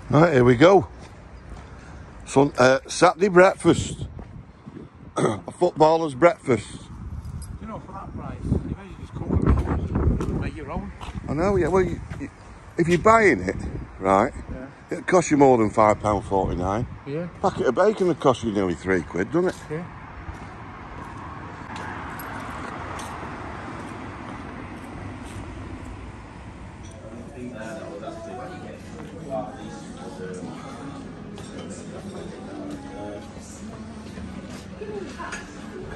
Right, here we go. Saturday breakfast. A footballer's breakfast. You know, for that price, you may just cook and make your own. I know, yeah. Well, if you're buying it, right, it'll cost you more than £5.49. Yeah. A packet of bacon will cost you nearly £3, doesn't it? Yeah.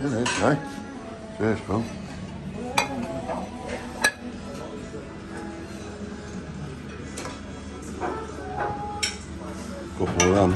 It is, eh? Cheers, Phil. Couple of them.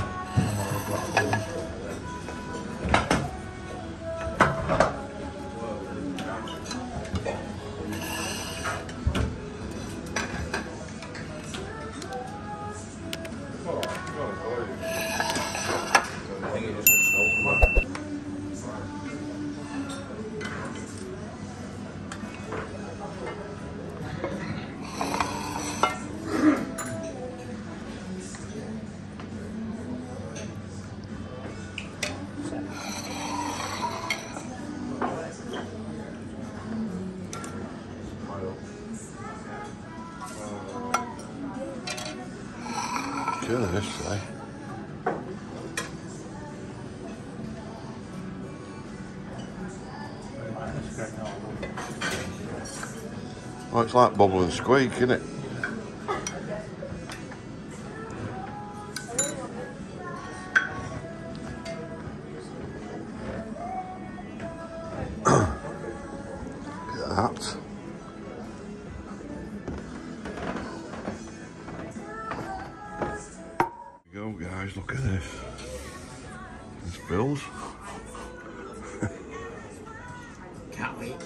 Look at this, eh? Oh, it's like bubble and squeak, isn't it? Look at that. Go guys, look at this. This Bill's. Can't wait.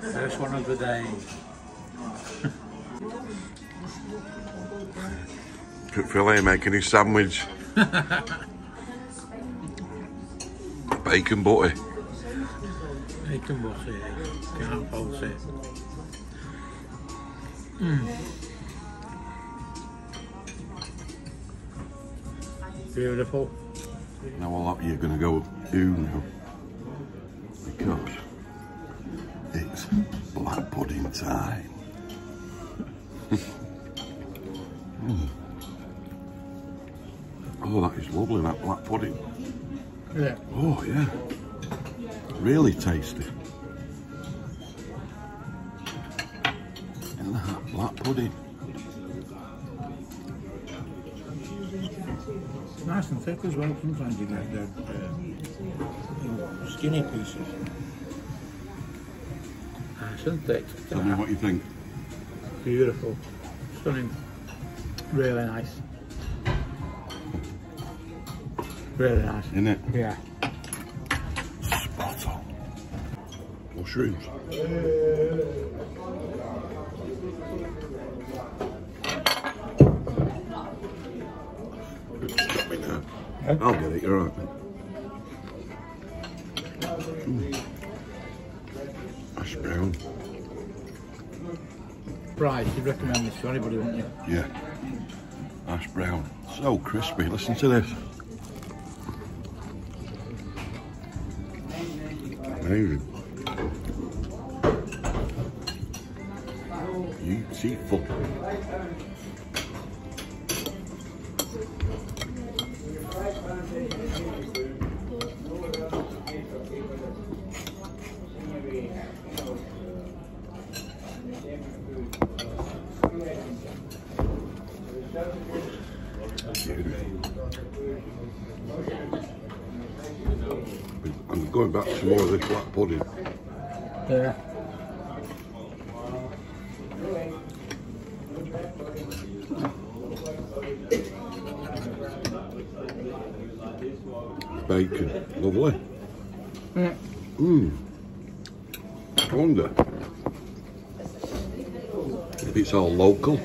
First one of the day. Phil here making his sandwich. Bacon butty. Bacon butty, can't fault it. Beautiful. Now what you're going to go do now, because it's black pudding time. Oh, that is lovely, that black pudding. Yeah. Oh, yeah. Really tasty. And that black pudding. It's nice and thick as well. Sometimes you get the skinny pieces. Nice and thick. Tell me what you think. Beautiful. Stunning. Really nice. Really nice. Isn't it? Yeah. Spot on. Mushrooms. Stop me now. Yeah. I'll get it, you're right. Hash brown. Right, you'd recommend this to anybody, wouldn't you? Yeah. Hash brown. So crispy. Listen to this. Amazing. Beautiful. I'm going back to more of this black pudding. Yeah. bacon. Lovely. Yeah. I wonder if it's all local.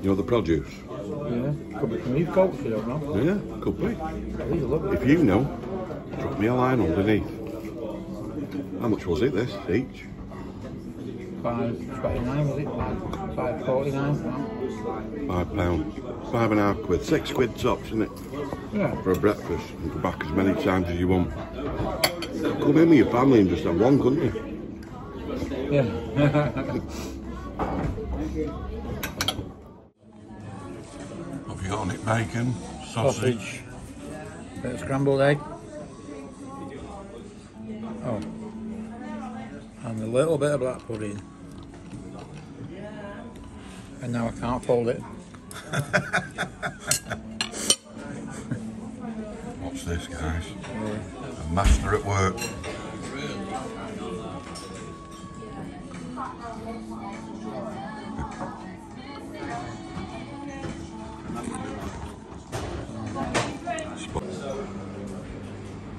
You know, the produce. Yeah. Could be from these goats, you don't know. Yeah, could be. These are lovely. If you know, drop me a line underneath. How much was it, this, each? £5.29 was it? £5.49. £5. £5.50. £6 tops, isn't it? Yeah. For a breakfast and go back as many times as you want. Come in with your family and just have one, couldn't you? Yeah. Have you got on it? Bacon, sausage. Bit of scrambled egg. Oh. And a little bit of black pudding. And now I can't fold it. What's this, guys? A master at work.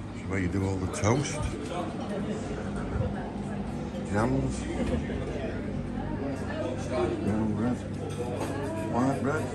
That's where you do all the toast. Jams. Brown bread. White bread.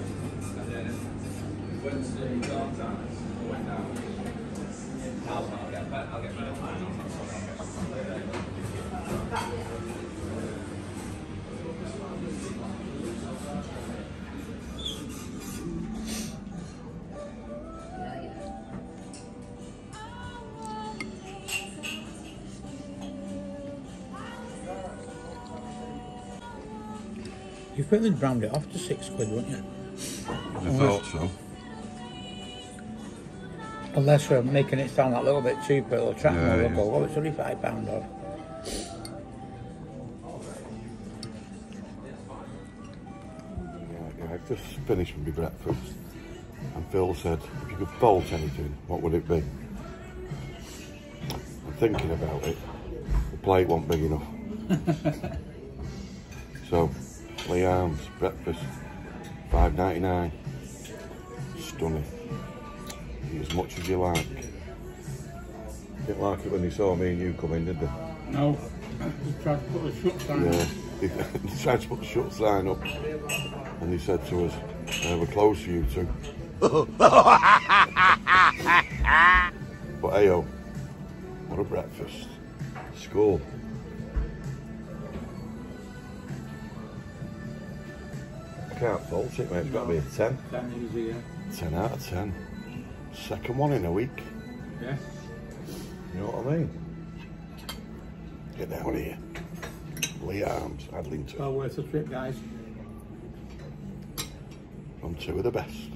You think they'd round it off to £6, wouldn't you? I thought so. Unless we're making it sound a little bit cheaper, it'll attract more. They'll go, oh, it's only £5 off. Yeah, I've just finished with my breakfast, and Phil said, if you could fault anything, what would it be? I'm thinking about it. The plate wasn't big enough. So, Leigh Arms, breakfast, £5.99. Stunning. Eat as much as you like. Didn't like it when they saw me and you come in, did they? No, they tried to put the shut sign Yeah, they tried to put the shut sign up, and they said to us, we're closed for you two. But hey-oh, what a breakfast. School. I can't fault it, mate. It's got to be a 10. 10 easy, yeah. 10 out of 10. Second one in a week. Yeah. You know what I mean? Get down here. Leigh Arms, Adlington. Well worth the trip, guys. From two of the best.